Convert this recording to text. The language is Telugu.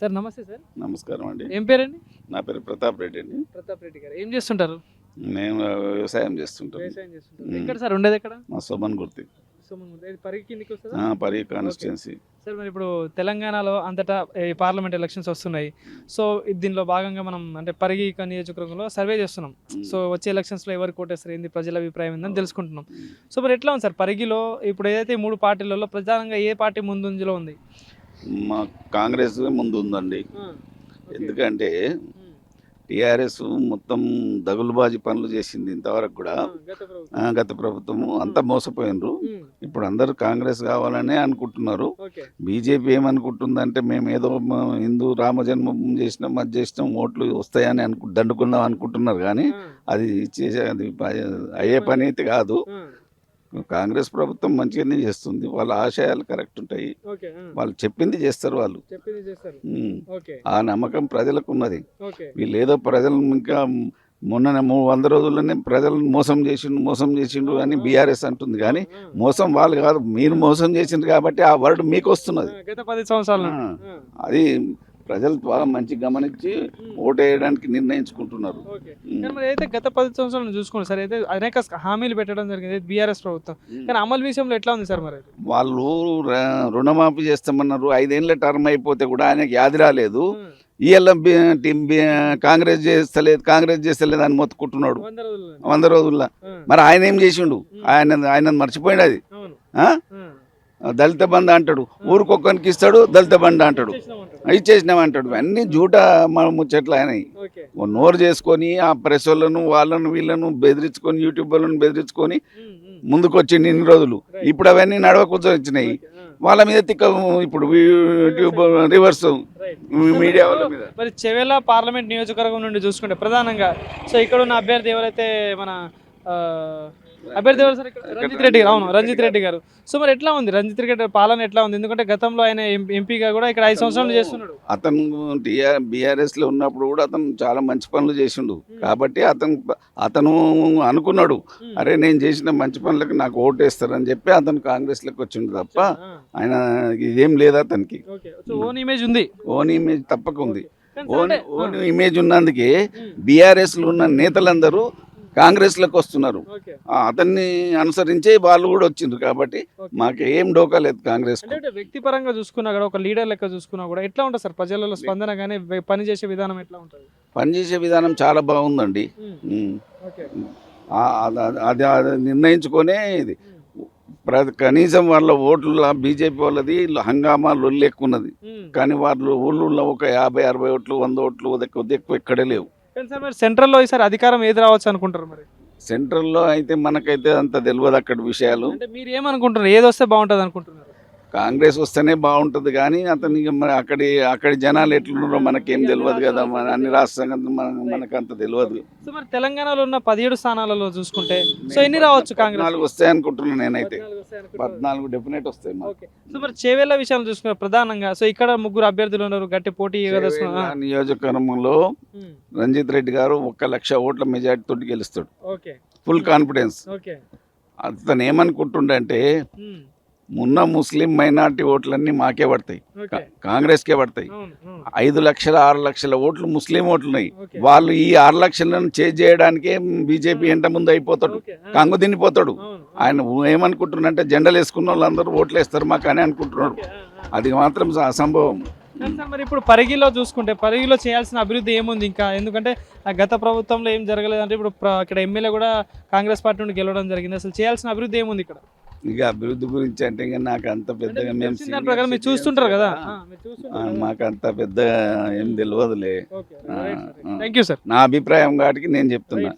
సార్ నమస్తే సార్. నమస్కారం అండి. ఏం పేరండి? నా పేరు ప్రతాప్ రెడ్డి అండి. ప్రతాప్ రెడ్డి గారు ఏం చేస్తుంటారు? నేను వ్యవసాయం చేస్తుంటాను. వ్యవసాయం చేస్తుంటారు. ఎక్కడ సార్ ఉండేది ఎక్కడ? మా సోమన్ గుర్తి పరిగి కిందికి వస్తుందా? పరి కాన్స్టిట్యున్సీ. సార్ మరి ఇప్పుడు తెలంగాణలో అంతటా ఈ పార్లమెంట్ ఎలక్షన్స్ వస్తున్నాయి. సో దీనిలో భాగంగా మనం అంటే పరిగి నియోజకవర్గంలో సర్వే చేస్తున్నాం. సో వచ్చే ఎలక్షన్స్లో ఎవరు కోటేస్తారు ఏంది ప్రజల అభిప్రాయం ఏందని తెలుసుకుంటున్నాం. సో మరి ఎట్లా ఉంది సార్ పరిగిలో ఇప్పుడు ఏదైతే 3 పార్టీలలో ప్రధానంగా ఏ పార్టీ ముందంజలో ఉంది? మా కాంగ్రెస్ ముందు ఉందండి. ఎందుకంటే టీఆర్ఎస్ మొత్తం దగులుబాజీ పనులు చేసింది ఇంతవరకు కూడా. గత ప్రభుత్వం అంతా మోసపోయినరు. ఇప్పుడు అందరూ కాంగ్రెస్ కావాలనే అనుకుంటున్నారు. బీజేపీ ఏమనుకుంటుందంటే మేము ఏదో హిందూ రామజన్మభూమి చేసినాం అది చేసినాం ఓట్లు వస్తాయని దండుకుందాం అనుకుంటున్నారు. కానీ అది అది అయ్యే పని అయితే కాదు. కాంగ్రెస్ ప్రభుత్వం మంచిగానే చేస్తుంది. వాళ్ళ ఆశయాలు కరెక్ట్ ఉంటాయి. వాళ్ళు చెప్పింది చేస్తారు. వాళ్ళు ఆ నమ్మకం ప్రజలకు ఉన్నది. వీళ్ళు ఏదో ప్రజలు ఇంకా మొన్న 100 రోజుల్లోనే ప్రజలను మోసం చేసిండు అని బీఆర్ఎస్ అంటుంది. కానీ మోసం వాళ్ళు కాదు, మీరు మోసం చేసిండ్రు కాబట్టి ఆ వర్డ్ మీకు వస్తున్నది. గత 10 సంవత్సరాలు అది ప్రజలు బాగా మంచి గమనించి ఓటు వేయడానికి నిర్ణయించుకుంటున్నారు. అయితే గత 10 సంవత్సరాలు చూసుకోండి సార్, అయితే అనేక హామీలు పెట్టడం జరిగింది బీఆర్ఎస్ ప్రభుత్వం. కానీ అమలు విషయంలో ఎట్లా ఉంది సార్? మరి వాళ్ళు రుణమాఫీ చేస్తామన్నారు. 5 ఏళ్ళ టర్మ్ అయిపోతే కూడా ఆయనకి యాది రాలేదు. ఇవాళ కాంగ్రెస్ చేస్తలేదు అని మొత్తుకుంటున్నాడు 100 రోజుల్లో. మరి ఆయన ఏం చేసిండు? ఆయన మర్చిపోయిండు. అది దళిత బంధు అంటాడు, ఊరికొక్కరికి ఇస్తాడు. దళిత బంధు అంటాడు, ఇచ్చేసినామంటాడు. అన్ని జూట ముచ్చట్లు ఆయన నోరు చేసుకొని ఆ ప్రెస్ వాళ్ళను వీళ్ళను బెదిరించుకొని యూట్యూబ్ వాళ్ళను బెదిరించుకొని ముందుకు వచ్చింది ఇన్ని రోజులు. ఇప్పుడు అవన్నీ నడవకూర్చొని వచ్చినాయి వాళ్ళ మీద తిక్క. ఇప్పుడు యూట్యూబ్ రివర్స్ మీడియా వాళ్ళ మీద. మరి చెవెల పార్లమెంట్ నియోజకవర్గం నుండి చూసుకుంటే ప్రధానంగా సో ఇక్కడ ఉన్న అభ్యర్థి ఎవరైతే మన అభ్యర్థి ఎవరు సార్? రంజిత్ రెడ్డి గారు. అవును, రంజిత్ రెడ్డి గారు. సో మరి ఎట్లా ఉంది రంజిత్ రెడ్డి పాలన ఎట్లా ఉంది? ఎందుకంటే గతంలో ఆయన ఎంపీగా కూడా ఇక్కడ 5 సంవత్సరాలు చేస్తున్నాడు. అతను బీఆర్ఎస్ లో ఉన్నప్పుడు కూడా అతను చాలా మంచి పనులు చేసిండు. కాబట్టి అతను అనుకున్నాడు, అరే నేను చేసిన మంచి పనులకు నాకు ఓటేస్తారని చెప్పి అతను కాంగ్రెస్ లోకి వచ్చిండు తప్ప ఆయన ఇదేం లేదు అతనికి. ఓన్ ఇమేజ్ ఉంది. ఓన్ ఇమేజ్ తప్పక ఉంది. ఓన్ ఇమేజ్ ఉన్నందుకే బీఆర్ఎస్ లో ఉన్న నేతలందరూ కాంగ్రెస్ లకు వస్తున్నారు. అతన్ని అనుసరించే వాళ్ళు కూడా వచ్చిండ్రు. కాబట్టి మాకు ఏం డోకా లేదు కాంగ్రెస్. వ్యక్తిపరంగా చూసుకున్నా కూడా ఒక లీడర్ లెక్క చూసుకున్నా కూడా ఎట్లా ఉంటుంది సార్ ప్రజలలో స్పందన? కానీ పనిచేసే విధానం ఎట్లా ఉంటుంది? పనిచేసే విధానం చాలా బాగుందండి. అది నిర్ణయించుకొనే ఇది కనీసం వాళ్ళ ఓట్ల బీజేపీ వాళ్ళది హంగామా లొల్లి ఎక్కువ ఉన్నది. కానీ వాళ్ళు ఊళ్ళో ఒక 50-60 ఓట్లు 100 ఓట్లు ఎక్కువ ఎక్కడే లేవు. సెంట్రల్లో ఈసారి అధికారం ఏది రావచ్చు అనుకుంటారు? మరి సెంట్రల్లో అయితే మనకైతే అంత తెలియదు అక్కడ విషయాలు. అంటే మీరు ఏమనుకుంటున్నారు, ఏది వస్తే బాగుంటుంది అనుకుంటున్నారు? కాంగ్రెస్ వస్తేనే బాగుంటుంది. కానీ అతను మరి అక్కడి జనాలు ఎట్లున్నారో మనకేం తెలియదు కదా. అన్ని రాష్ట్రంగా మనకు అంత తెలియదు. సో మరి తెలంగాణలో ఉన్న 17 స్థానాలలో చూసుకుంటే సో ఎన్ని రావచ్చు? కాంగ్రెస్ 14 వస్తాయి అనుకుంటున్నాను నేనైతే. 14 డెఫినెట్ వస్తాయి. సో మరి చేవేళ్ల విషయాలు చూసుకున్నారు ప్రధానంగా. సో ఇక్కడ 3 అభ్యర్థులు ఉన్నారు, గట్టి పోటీ. నియోజకవర్గంలో రంజిత్ రెడ్డి గారు 1,00,000 ఓట్ల మెజార్టీ తోటి గెలుస్తాడు. Full confidence. అతను ఏమనుకుంటుండే మొన్న ముస్లిం మైనార్టీ ఓట్లన్నీ మాకే పడతాయి, కాంగ్రెస్కే పడతాయి. 5 లక్షల 6 లక్షల ఓట్లు ముస్లిం ఓట్లున్నాయి. వాళ్ళు ఈ 6 లక్షలను చేంజ్ చేయడానికే బీజేపీ ఎంట ముందు అయిపోతాడు, కంగు తినిపోతాడు. ఆయన ఏమనుకుంటున్నారంటే జెండలు వేసుకున్న వాళ్ళందరూ ఓట్లు వేస్తారు మాకు అని అనుకుంటున్నాడు. అది మాత్రం అసంభవం. మరి ఇప్పుడు పరిగిలో చూసుకుంటే పరిగిలో చేయాల్సిన అభివృద్ధి ఏముంది ఇంకా? ఎందుకంటే గత ప్రభుత్వంలో ఏం జరగలేదు. అంటే ఇప్పుడు ఇక్కడ ఎమ్మెల్యే కూడా కాంగ్రెస్ పార్టీ నుండి గెలవడం జరిగింది. అసలు చేయాల్సిన అభివృద్ధి ఏముంది ఇక్కడ? ఇక అభివృద్ధి గురించి అంటే ఇంకా నాకు అంత పెద్దగా మీరు చూస్తుంటారు కదా, మాకు అంత పెద్దగా ఏం తెలియదులే. Thank you sir. నా అభిప్రాయం కాబట్టి నేను చెప్తున్నా.